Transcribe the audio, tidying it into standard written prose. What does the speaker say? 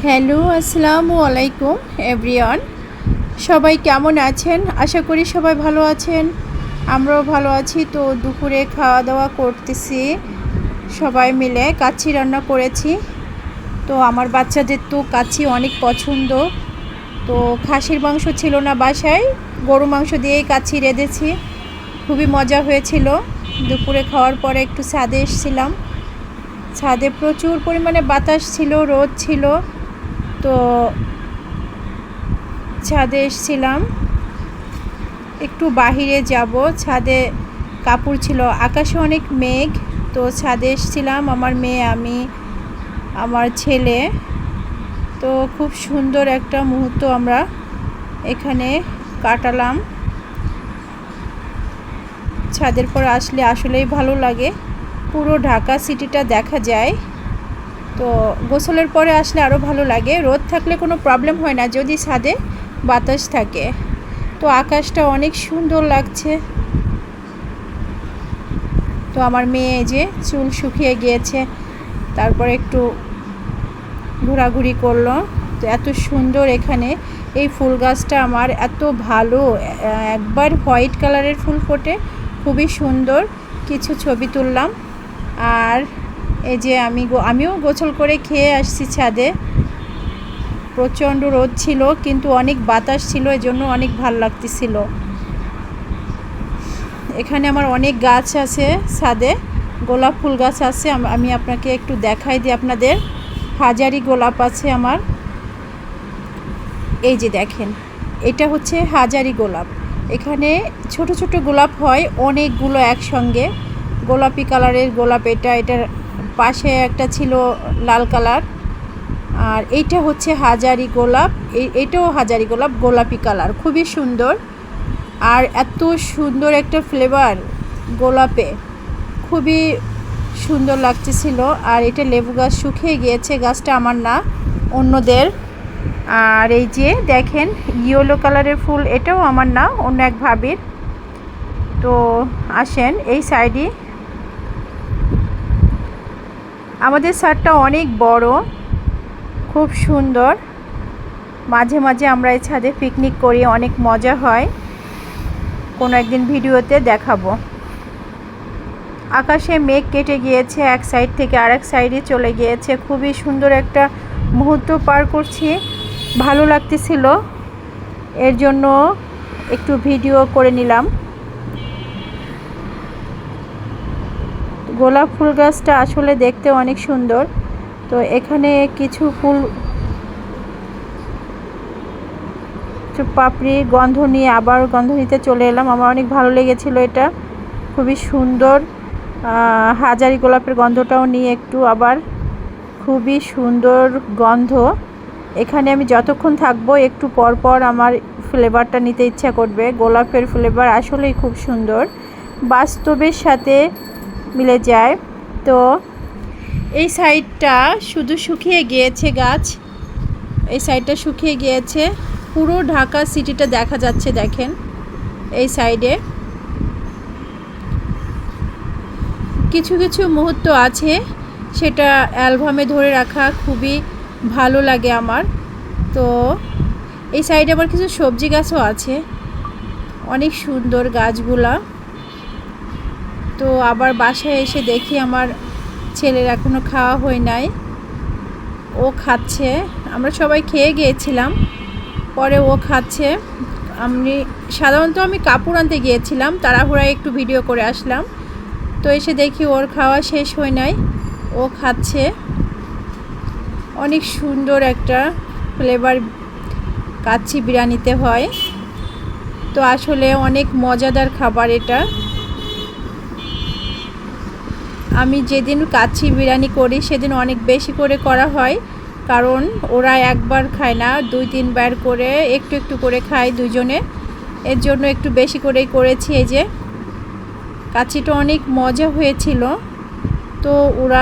Hello, আসসালামু আলাইকুম everyone. সবাই কেমন আছেন? আশা করি সবাই ভালো আছেন। আমরাও ভালো আছি। তো দুপুরে খাওয়া দাওয়া করতেছি সবাই মিলে। কাচ্চি রান্না করেছি। তো আমার বাচ্চাদের তো কাচ্চি অনেক পছন্দ। তো খাসির মাংস ছিল না বাসায়, গরু মাংস দিয়েই কাচ্চি রেঁধেছি। খুবই মজা হয়েছিল। দুপুরে খাওয়ার পরে একটু ছাদে এসেছিলাম। ছাদে প্রচুর পরিমাণে বাতাস ছিল, রোদ ছিল। তো ছাদে এসেছিলাম, একটু বাহিরে যাব। ছাদে কাপড় ছিল, আকাশে অনেক মেঘ। তো ছাদে এসেছিলাম আমার মেয়ে, আমি, আমার ছেলে। তো খুব সুন্দর একটা মুহূর্ত আমরা এখানে কাটালাম। ছাদের পর আসলে আসলেই ভালো লাগে, পুরো ঢাকা সিটিটা দেখা যায়। তো গোসলের পরে আসলে আরও ভালো লাগে। রোদ থাকলে কোনো প্রবলেম হয় না যদি ছাদে বাতাস থাকে। তো আকাশটা অনেক সুন্দর লাগছে। তো আমার মেয়ে যে চুল শুকিয়ে গিয়েছে, তারপরে একটু ঘোরাঘুরি করলো। তো এত সুন্দর এখানে এই ফুল গাছটা আমার এত ভালো, একবার হোয়াইট কালারের ফুল ফোটে, খুবই সুন্দর। কিছু ছবি তুললাম। আর এই যে আমিও গোসল করে খেয়ে আসছি ছাদে। প্রচণ্ড রোদ ছিল কিন্তু অনেক বাতাস ছিল, এজন্য অনেক ভালো লাগতেছিল। এখানে আমার অনেক গাছ আছে ছাদে, গোলাপ ফুল গাছ আছে। আমি আপনাকে একটু দেখাই দিই আপনাদের। হাজারি গোলাপ আছে আমার। এই যে দেখেন, এটা হচ্ছে হাজারি গোলাপ। এখানে ছোট ছোট গোলাপ হয় অনেকগুলো একসঙ্গে, গোলাপি কালারের গোলাপ। এটার পাশে একটা ছিল লাল কালার। আর এইটা হচ্ছে হাজারি গোলাপ। এটাও হাজারি গোলাপ, গোলাপি কালার, খুবই সুন্দর। আর এত সুন্দর একটা ফ্লেভার গোলাপে, খুবই সুন্দর লাগতেছিল। আর এটা লেবু গাছ শুকিয়ে গিয়েছে, গাছটা আমার না, অন্যদের। আর এই যে দেখেন ইয়েলো কালারের ফুল, এটাও আমার না, অন্য এক ভাবির। তো আসেন এই সাইডে। আমাদের ছাদটা অনেক বড়, খুব সুন্দর। মাঝে মাঝে আমরা এই ছাদে পিকনিক করি, অনেক মজা হয়। কোনো একদিন ভিডিওতে দেখাবো। আকাশে মেঘ কেটে গিয়েছে, এক সাইড থেকে আরেক সাইডে চলে গিয়েছে। খুবই সুন্দর একটা মুহূর্ত পার করছি, ভালো লাগতেছিল। এর জন্য একটু ভিডিও করে নিলাম। গোলাপ ফুল গাছটা আসলে দেখতে অনেক সুন্দর। তো এখানে কিছু ফুল পাপড়ি গন্ধ নিয়ে আবার গন্ধ নিতে চলে এলাম। আমার অনেক ভালো লেগেছিল এটা, খুবই সুন্দর। হাজারি গোলাপের গন্ধটাও নিয়ে একটু আবার, খুবই সুন্দর গন্ধ। এখানে আমি যতক্ষণ থাকবো একটু পর পর আমার ফ্লেভারটা নিতে ইচ্ছা করবে। গোলাপের ফ্লেভার আসলেই খুব সুন্দর, বাস্তবের সাথে মিলে যায়। তো এই সাইডটা শুধু শুকিয়ে গিয়েছে গাছ, এই সাইডটা শুকিয়ে গিয়েছে। পুরো ঢাকা সিটিটা দেখা যাচ্ছে দেখেন এই সাইডে। কিছু কিছু মুহূর্ত আছে সেটা অ্যালবামে ধরে রাখা খুবই ভালো লাগে আমার। তো এই সাইডে আবার কিছু সবজি গাছও আছে, অনেক সুন্দর গাছগুলা। তো আবার বাসায় এসে দেখি আমার ছেলের এখনও খাওয়া হয় নাই, ও খাচ্ছে। আমরা সবাই খেয়ে গিয়েছিলাম, পরে ও খাচ্ছে। সাধারণত আমি কাপড় আনতে গিয়েছিলাম, তাড়াহুড়ায় একটু ভিডিও করে আসলাম। তো এসে দেখি ওর খাওয়া শেষ হয় নাই, ও খাচ্ছে। অনেক সুন্দর একটা ফ্লেভার কাচ্চি বিরিয়ানিতে হয়। তো আসলে অনেক মজাদার খাবার এটা। আমি যেদিন কাচ্চি বিরিয়ানি করি সেদিন অনেক বেশি করে করা হয়, কারণ ওরা একবার খায় না, 2-3 বার করে একটু একটু করে খায় দুজনে। এর জন্য একটু বেশি করেই করেছি। এই যে কাচ্চিটা অনেক মজা হয়েছিল। তো ওরা